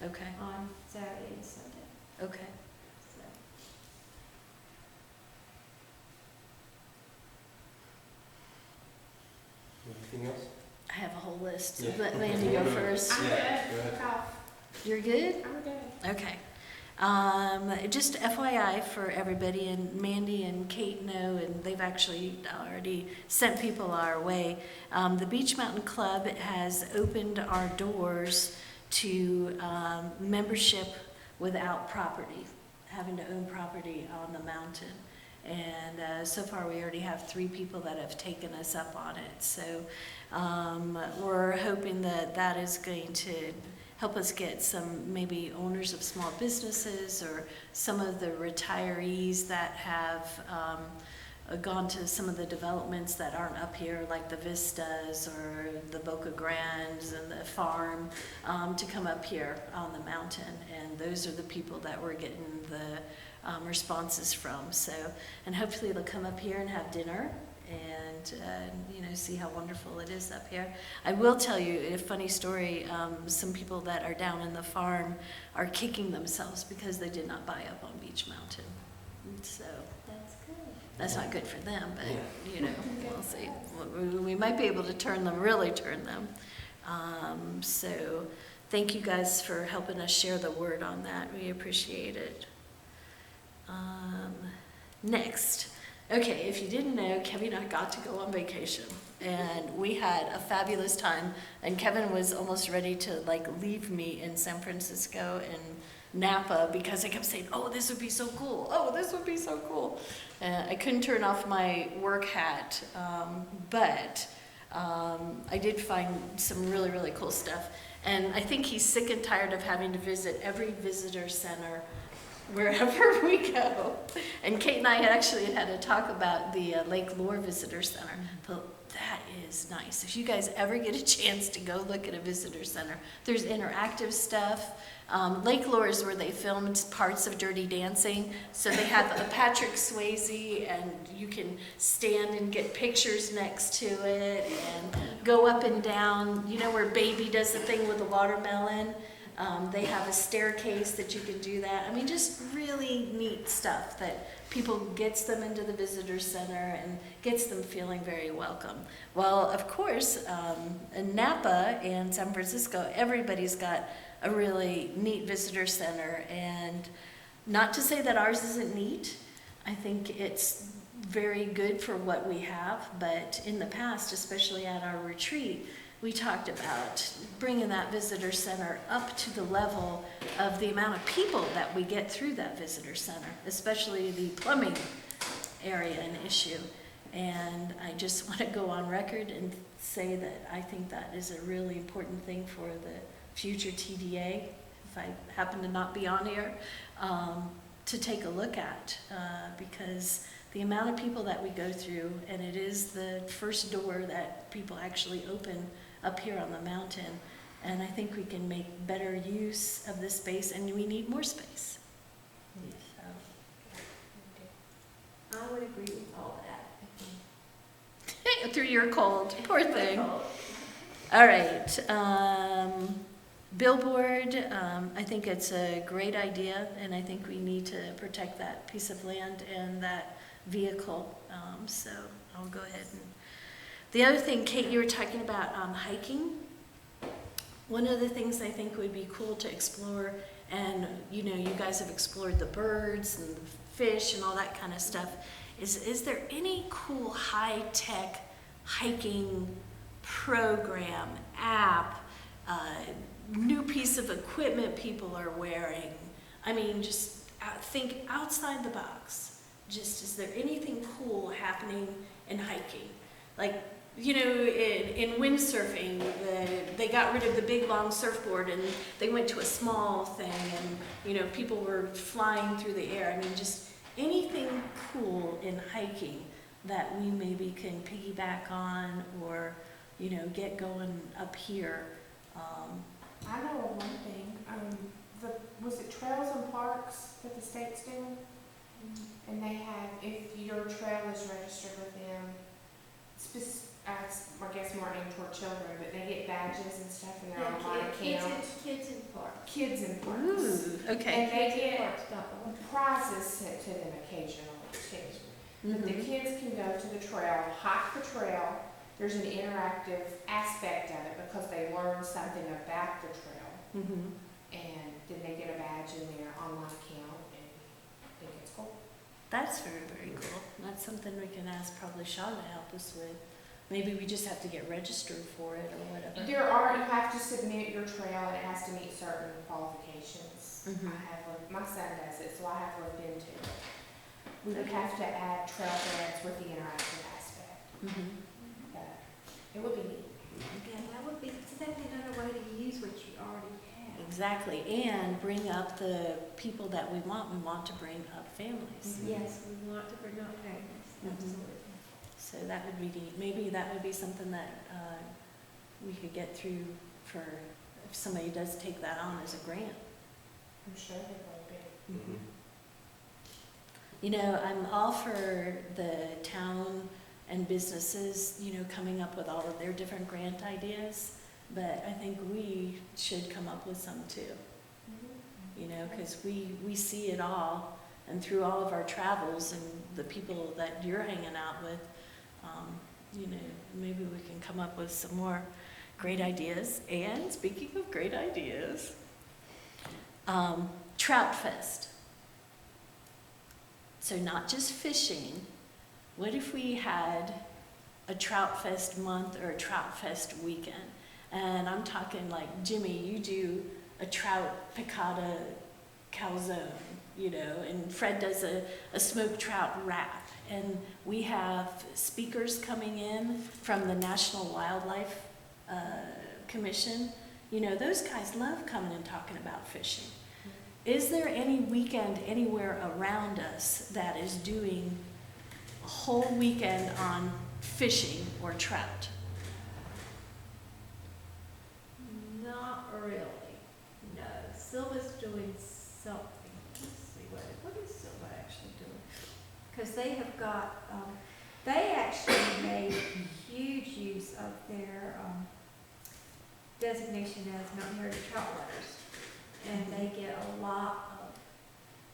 okay, on Saturday and Sunday, okay. so. Anything else? I have a whole list. Yeah. Let Mandy go first. I'm Yeah, good. go ahead. Fuck off. You're good? I'm good. Okay. Just FYI for everybody, and Mandy and Kate know, and they've actually already sent people our way. The Beach Mountain Club has opened our doors to membership without property, having to own property on the mountain. And so far we already have 3 people that have taken us up on it. So we're hoping that that is going to help us get some maybe owners of small businesses or some of the retirees that have gone to some of the developments that aren't up here, like the Vistas or the Boca Grandes and the farm, to come up here on the mountain. And those are the people that we're getting the responses from. So, and hopefully they'll come up here and have dinner and see how wonderful it is up here. I will tell you a funny story. Some people that are down in the farm are kicking themselves because they did not buy up on Beach Mountain. So That's good. that's not good for them, but we'll see. We might be able to really turn them. So thank you guys for helping us share the word on that. We appreciate it. Next. Okay, if you didn't know, Kevin and I got to go on vacation, and we had a fabulous time, and Kevin was almost ready to leave me in San Francisco and Napa because I kept saying, oh, this would be so cool. Oh, this would be so cool. I couldn't turn off my work hat, but I did find some really, really cool stuff. And I think he's sick and tired of having to visit every visitor center wherever we go. And Kate and I had actually had a talk about the Lake Lure Visitor Center. But that is nice. If you guys ever get a chance to go look at a visitor center, there's interactive stuff. Lake Lure is where they filmed parts of Dirty Dancing. So they have a Patrick Swayze, and you can stand and get pictures next to it and go up and down. You know where Baby does the thing with the watermelon? They have a staircase that you can do that. I mean, just really neat stuff that people gets them into the visitor center and gets them feeling very welcome. Well, of course, in Napa and San Francisco, everybody's got a really neat visitor center. And not to say that ours isn't neat. I think it's very good for what we have. But in the past, especially at our retreat, we talked about bringing that visitor center up to the level of the amount of people that we get through that visitor center, especially the plumbing area and issue. And I just want to go on record and say that I think that is a really important thing for the future TDA, if I happen to not be on here, to take a look at, because the amount of people that we go through, and it is the first door that people actually open up here on the mountain, and I think we can make better use of this space, and we need more space. So. I would agree with all that. Through your cold, poor thing. Cold. All right, billboard, I think it's a great idea, and I think we need to protect that piece of land and that vehicle, so I'll go ahead and... The other thing, Kate, you were talking about hiking. One of the things I think would be cool to explore, and you guys have explored the birds and the fish and all that kind of stuff, is there any cool high-tech hiking program, app, new piece of equipment people are wearing? I mean, just think outside the box. Just, is there anything cool happening in hiking? Like, in windsurfing, they got rid of the big long surfboard and they went to a small thing, and people were flying through the air. I mean, just anything cool in hiking that we maybe can piggyback on or get going up here. I know of one thing, was it Trails and Parks that the state's doing? And they have, if your trail is registered with them, I guess more aimed toward children, but they get badges and stuff, and they're on my account. Kids in parks. Kids in parks. Ooh, okay. And they get Parks.org. prizes sent to them occasionally too. But the kids can go to the trail, hike the trail. There's an interactive aspect of it because they learn something about the trail. and then they get a badge in their online account, and I think it's cool. That's very, very cool. That's something we can ask probably Sean to help us with. Maybe we just have to get registered for it or whatever. You have to submit your trail, and it has to meet certain qualifications. Mhm. My son does it, so I have looked into it. We would have to add trail threads with the interactive aspect, Mhm. but it would be neat. Yeah, that would be, so that'd be another way to use what you already have. Exactly, and bring up the people that we want. We want to bring up families. Yes, we want to bring up families, Mhm. absolutely. So that would be neat. Maybe that would be something that we could get through for, if somebody does take that on as a grant. I'm sure they will be. Mhm. You know, I'm all for the town and businesses, you know, coming up with all of their different grant ideas, but I think we should come up with some too, you know, because we see it all, and through all of our travels and the people that you're hanging out with, you know, maybe we can come up with some more great ideas. And speaking of great ideas, Trout Fest. So not just fishing, what if we had a Trout Fest month or a Trout Fest weekend? And I'm talking like, Jimmy, you do a trout piccata calzone, you know, and Fred does a smoked trout wrap. And we have speakers coming in from the National Wildlife Commission. You know, those guys love coming and talking about fishing. Is there any weekend anywhere around us that is doing a whole weekend on fishing or trout? Not really, no. Silva's doing something. Let's see, what is Silva actually doing? Because they have got, they actually made huge use of their designation as Mountain Heritage Trout Waters. And they get a lot of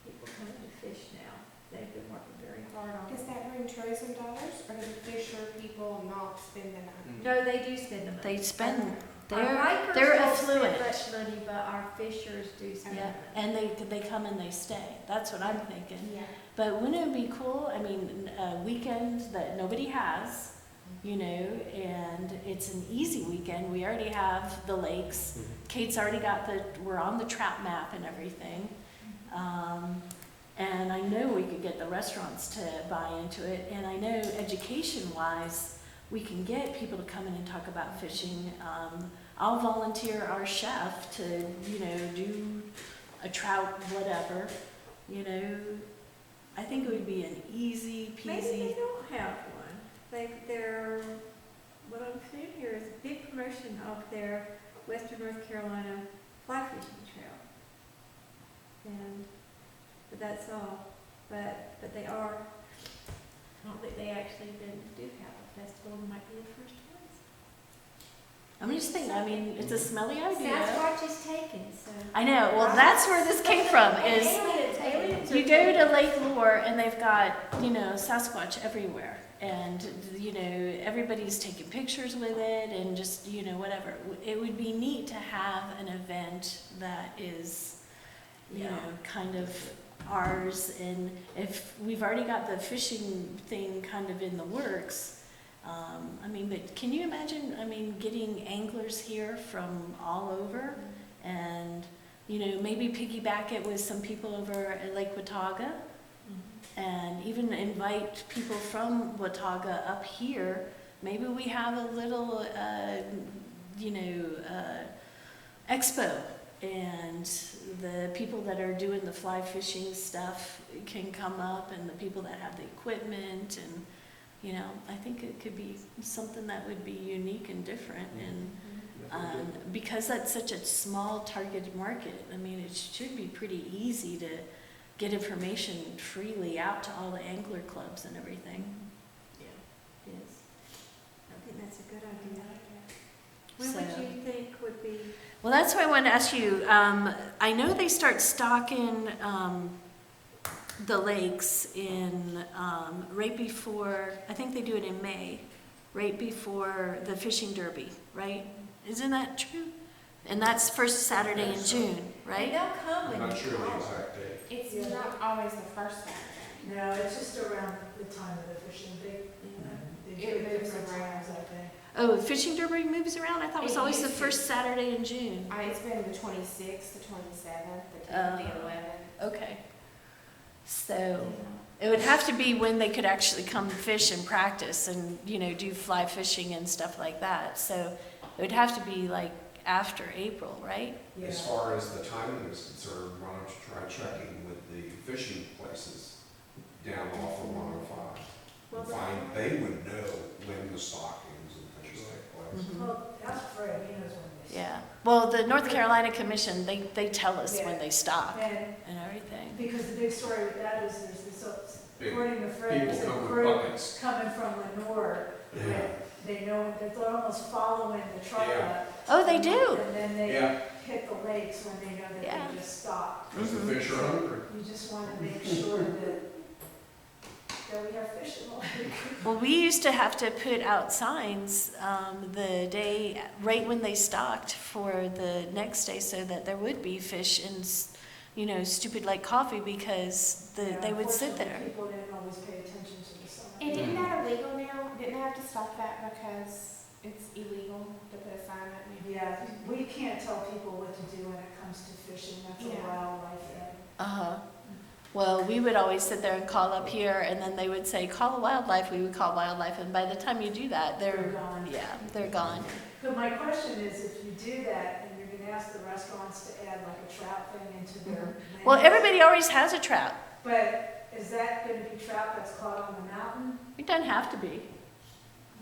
people coming to fish now. They've been working very hard on Does it. that bring tourism dollars, or do the fisher people not spend the money? No, they do spend the money. They spend, Our they're hikers they're don't spend affluent. much money, but our fishers do spend Yeah, money. and they come and they stay. That's what I'm thinking. Yeah. But wouldn't it be cool? I mean, a weekend that nobody has, you know, and it's an easy weekend. We already have the lakes. Kate's already got we're on the trout map and everything. And I know we could get the restaurants to buy into it. And I know education-wise, we can get people to come in and talk about fishing. I'll volunteer our chef to, you know, do a trout whatever, you know. I think it would be an easy Maybe they peasy. don't have one. They're, what I'm seeing here is a big promotion of their Western North Carolina fly fishing trail. But that's all. But they are, I don't think they actually do have a festival. It might be the first ones. I'm just thinking, I mean, it's a smelly idea. Sasquatch is taken, so. I know, well, that's where this came from, is Aliens are you go taken. to Lake Lure and they've got, you know, Sasquatch everywhere. And, you know, everybody's taking pictures with it and just, you know, whatever. It would be neat to have an event that is, you Yeah. know, kind of ours. And if we've already got the fishing thing kind of in the works, I mean, but can you imagine, I mean, getting anglers here from all over and, you know, maybe piggyback it with some people over at Lake Watauga and even invite people from Watauga up here. Maybe we have a little, you know, expo, and the people that are doing the fly fishing stuff can come up, and the people that have the equipment, and, you know, I think it could be something that would be unique and different. And because that's such a small targeted market, I mean, it should be pretty easy to get information freely out to all the angler clubs and everything. Yeah, it is. I think that's a good idea. When So- would you think would be? Well, that's why I wanted to ask you, I know they start stocking the lakes in, right before, I think they do it in May, right before the fishing derby, right? Isn't that true? And that's first Saturday in June, And right? they'll come I'm when not you sure the call. exact date. It's Yeah. not always the first Saturday. No, it's just around the time of the fishing. They do It it moves different around. times, I think. Oh, fishing derby moves around? I thought it was It always the used to. first Saturday in June. It's been the 26th, the 27th, the 10th, Oh. the 11th. Okay. So it would have to be when they could actually come fish and practice and, you know, do fly fishing and stuff like that. So it would have to be like after April, right? Yeah. As far as the timing is concerned, why don't you try checking with the fishing places down off of 105? Well, And find, they would know when the stockings and things take place. Mhm. Well, ask Fred, he knows when they Yeah. Well, the North Carolina Commission, they tell us when they stock start. And and everything. because the big story with that is there's this, Big according to Fred, People there's a come with group buckets. coming from Lenore. Yeah. They know, they're almost following the truck Yeah. up. Oh, they do? And then they Yeah, hit the lakes when they know that Yeah. they just stopped. because the Mhm. fish are hungry. You just want to make sure that we have fish in the lake. Well, we used to have to put out signs the day, right when they stocked for the next day so that there would be fish in, you know, Stupid Lake Coffee because they would sit there. Unfortunately, people didn't always pay attention to the sign. And isn't that illegal now? Didn't they have to stop that because it's illegal to put a sign up now? Yeah, we can't tell people what to do when it comes to fishing, that's a Yeah. wildlife thing. Uh-huh. Well, we would always sit there and call up here, and then they would say, call wildlife, we would call wildlife, and by the time you do that, They're they're, gone. yeah, they're gone. But my question is, if you do that, and you're gonna ask the restaurants to add like a trout thing into their menu. Well, everybody always has a trout. But is that gonna be trout that's caught on the mountain? It doesn't have to be.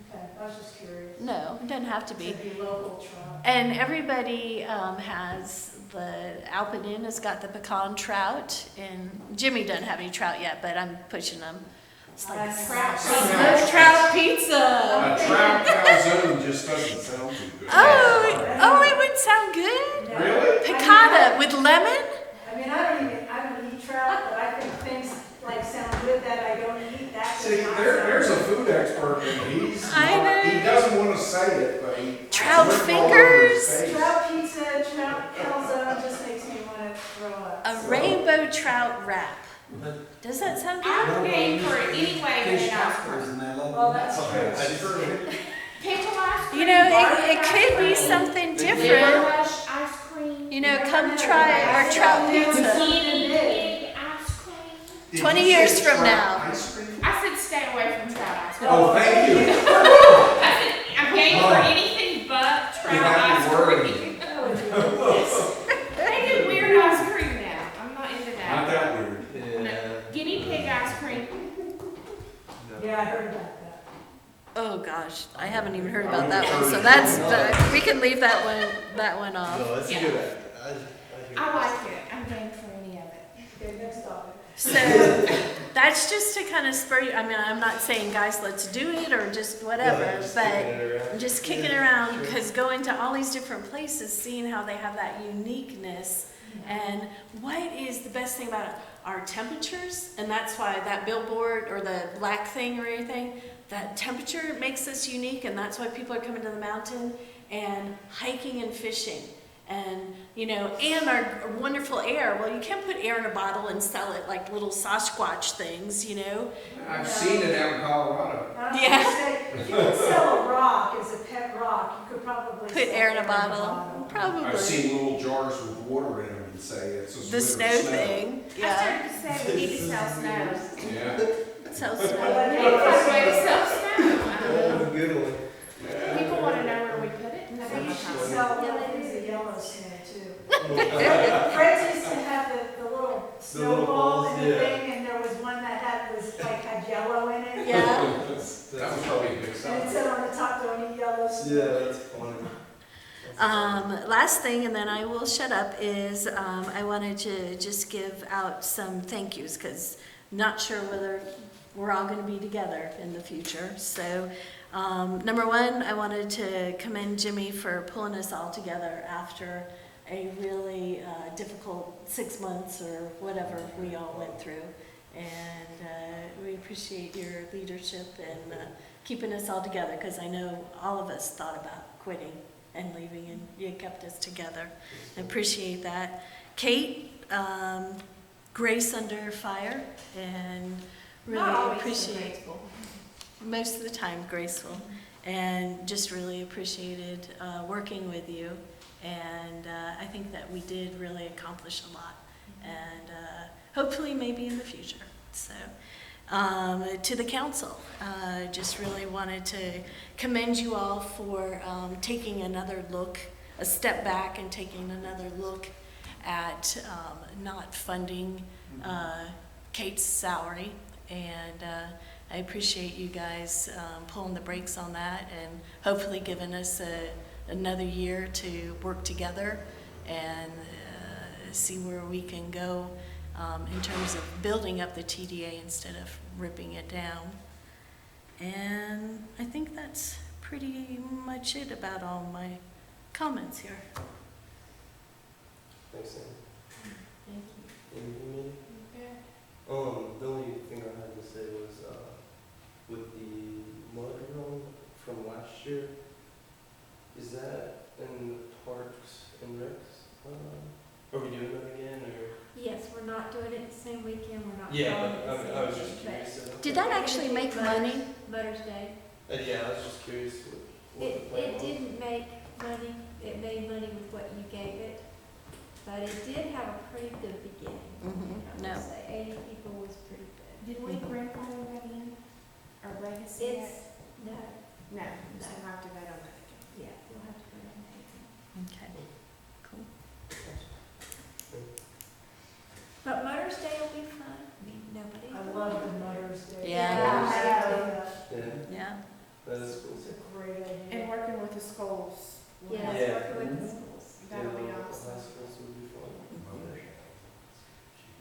Okay, I was just curious. No, it doesn't have to be. To be local trout. And everybody has, the Alpen Inn has got the pecan trout, and Jimmy doesn't have any trout yet, but I'm pushing them. It's like Trout smoked trout pizza. A trout calzone just doesn't sound too good. Oh, it would sound good. No. Really? Piccata with lemon? I mean, I don't eat trout, but I think things like sound good that I don't eat, that See, does not there's a sound food expert, and he's I not, know. he doesn't want to say it, but he. Trout it's written all over his fingers? face. Trout pizza, trout calzone just makes me want to throw up. A So- rainbow trout wrap. Does that sound good? I'm game for it anyway with an ice cream. Well, that's true. Pickle ice cream. You know, garlic it ice could be cream, something Lemon different. Rush ice cream. You know, come try our trout pizza. Guinea pig ice cream. Did 20 you years say from trout now. ice cream? I said stay away from trout ice cream. Oh, thank you. I said I'm game for Oh. anything but You trout have ice me worried. cream. That would be They do weird ice cream now. I'm not into Not that. that weird. Guinea pig ice cream. Yeah, I heard about that. Oh gosh, I haven't even heard about that one. So we can leave that one off. No, that's Yeah. a good idea. I like it. I'm game for any of it. Okay, next topic. So that's just to kind of spur you. I mean, I'm not saying guys, let's do it or just whatever, but I'm just kicking it around because going to all these different places, seeing how they have that uniqueness, and what is the best thing about it? Our temperatures, and that's why that billboard or the black thing or anything, that temperature makes us unique, and that's why people are coming to the mountain and hiking and fishing. And, you know, and our wonderful air. Well, you can't put air in a bottle and sell it like little Sasquatch things, you know? I've seen it out in Colorado. I was Yeah. gonna say, if you could sell a rock as a pet rock, you could probably Put sell air in a bottle. Probably. I've seen little jars with water in them and say it's a The snow snow thing. I Yeah. started to say we need to sell snow. Yeah. Sell Well, snow. I Maybe know find a way to it's- sell snow. I don't know. That's a good one. People want to know where we put it. I think you should So sell things of yellow snow too. Friends used to have the little snowball balls, in the yeah. thing, and there was one that had yellow in it. Yeah. That was probably a big And it sell. said on the top, don't eat yellow snow. Yeah, that's funny. Last thing, and then I will shut up, is I wanted to just give out some thank yous because not sure whether we're all going to be together in the future. So, number one, I wanted to commend Jimmy for pulling us all together after a really difficult 6 months or whatever we all went through. And we appreciate your leadership and keeping us all together because I know all of us thought about quitting and leaving, and you kept us together. I appreciate that. Kate, grace under fire, and really Not always so appreciate, graceful. most of the time graceful, and just really appreciated working with you. And I think that we did really accomplish a lot, and hopefully maybe in the future. So to the council, just really wanted to commend you all for taking another look, a step back and taking another look at not funding Kate's salary. And I appreciate you guys pulling the brakes on that and hopefully giving us another year to work together and see where we can go in terms of building up the TDA instead of ripping it down. And I think that's pretty much it about all my comments here. Thanks, Sam. Thank you. Anything, Mindy? Yeah. The only thing I had to say was, with the mud run from last year, is that in Parks and Recs? Are we doing that again, or? Yes, we're not doing it the same weekend, we're not. Yeah, calling it but the I same was just day, curious. Did that actually make money? but Mother's Day. Yeah, I was just curious what the plan It was. didn't make money, it made money with what you gave it, but it did have a pretty good beginning. I No. would say 80 people was pretty good. Did we grandfather that in? Or legacy it? It's, no, No, so we'll have to vote on that again. yeah, you'll have to put it in. Okay, cool. But Mother's Day will be fun, I mean, nobody. I love the Mother's Day. Yeah. Yeah, Yeah. that is cool. It's a great idea. And working with the schools. will Yeah, help. Yeah. working with the schools. That'll be Yeah, awesome. high schools would be fun.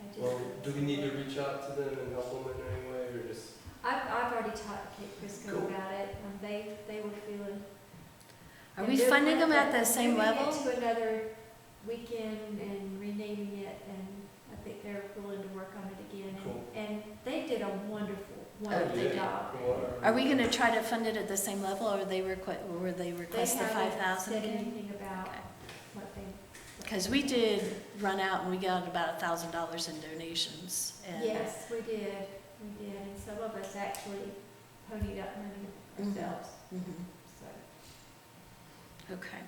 I just- Well, do we need to reach out to them and help them in any way, or just? I've already talked to Kate Crisco Cool. about it, and they were feeling. Are we funding them at the same level? Moving it to another weekend and renaming it, and I think they're willing to work on it again. Cool. And they did a wonderful Yeah. job. Cool. Are we gonna try to fund it at the same level, or they were they They request the haven't 5,000 said again? anything about Okay. what they. Because we did run out and we got about $1,000 in donations. And Yes, we did, and some of us actually ponied up money Mhm. ourselves, Mhm. so. Okay.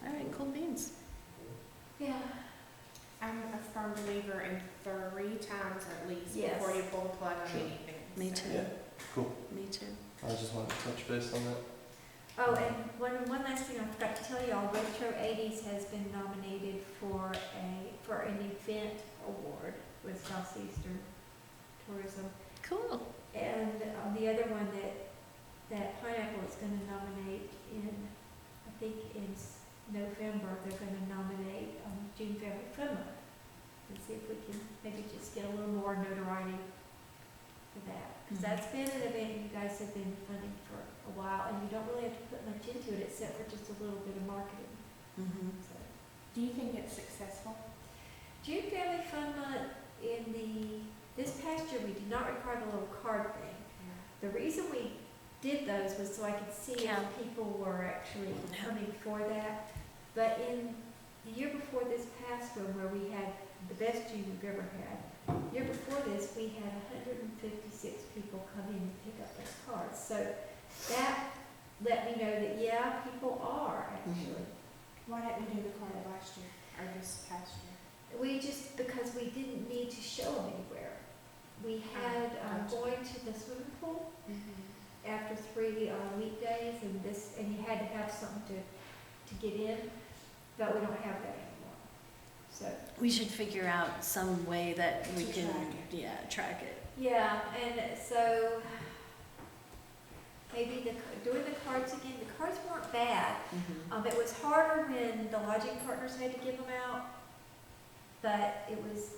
All right, cool beans. Yeah. I'm a firm believer in 3 times at least Yes. before you pull the plug on anything. Me so. too. Yeah, cool. Me too. I just wanted to touch base on that. Oh, and one last thing I forgot to tell y'all, Retro 80s has been nominated for an event award with Southeastern Tourism. Cool. And the other one that Pineapple is gonna nominate in, I think in November, they're gonna nominate June Family Fun Month. And see if we can maybe just get a little more notoriety for that. Because Mhm. that's been an event you guys have been funding for a while, and you don't really have to put much into it except for just a little bit of marketing. Mm-hmm. So, Do you think it's successful? June Family Fun Month this past year, we did not require the little card thing. The reason we did those was so I could see if Count. people were actually Yeah. coming for that. But in the year before this past one, where we had the best June we've ever had, year before this, we had 156 people come in and pick up those cards. So that let me know that, yeah, people are actually. Why didn't we do the card last year or this past year? Because we didn't need to show them anywhere. We had Gotcha. going to the swimming pool after 3 weekdays, and you had to have something to get in, but we don't have that anymore. So, We should figure out some way that we To can, track track it. yeah, and so maybe doing the cards again, the cards weren't bad. Mm-hmm. It was harder when the lodging partners had to give them out, but it was,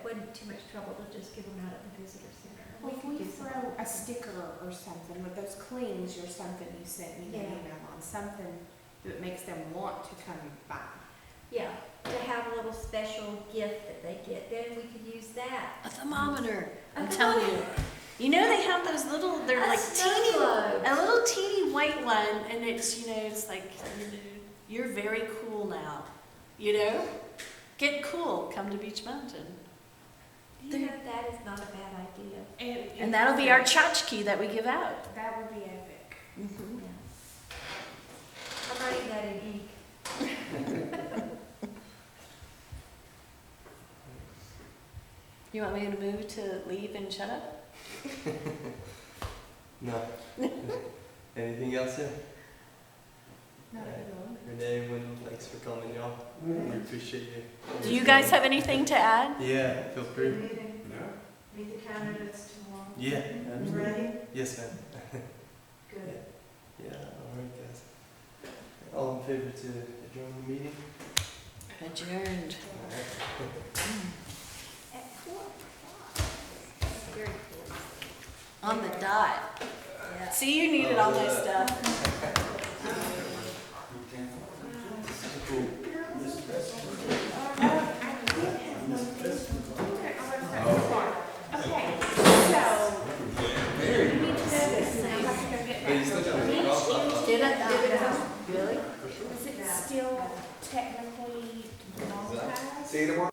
wasn't too much trouble to just give them out at the visitor center. Well, if could we do throw something. a sticker or something with those clings or something you sent me an Yeah. email on, something that makes them want to come by. Yeah, to have a little special gift that they get, then we could use that. A thermometer, I'm A telling you. You know they have those little, they're A like snow teeny, globe. a little teeny white one, and it's, you know, it's like, you know, you're very cool now, you know? Get cool, come to Beach Mountain. You know, that is not a bad idea. And that'll be our tchotchke that we give out. That would be epic. Yeah. I'm writing that in ink. You want me to move to leave and shut up? No. Anything else, yeah? Not at all. Renee, Wendell, thanks for coming, y'all. We appreciate you. Do you guys have anything to add? Yeah, feel free. Meeting, No? meet the candidates tomorrow. Yeah, You absolutely. ready? Yes, ma'am. Good. Yeah, all right, guys. All in favor to adjourn the meeting? Adjourned. All right. At 4 o'clock. That's very cool. On the dot. Yeah. See, you needed all my stuff. Cool. Okay, so, you need to know this. But you still got to make off. Did it? Really? Is it still technically monetized? See you tomorrow?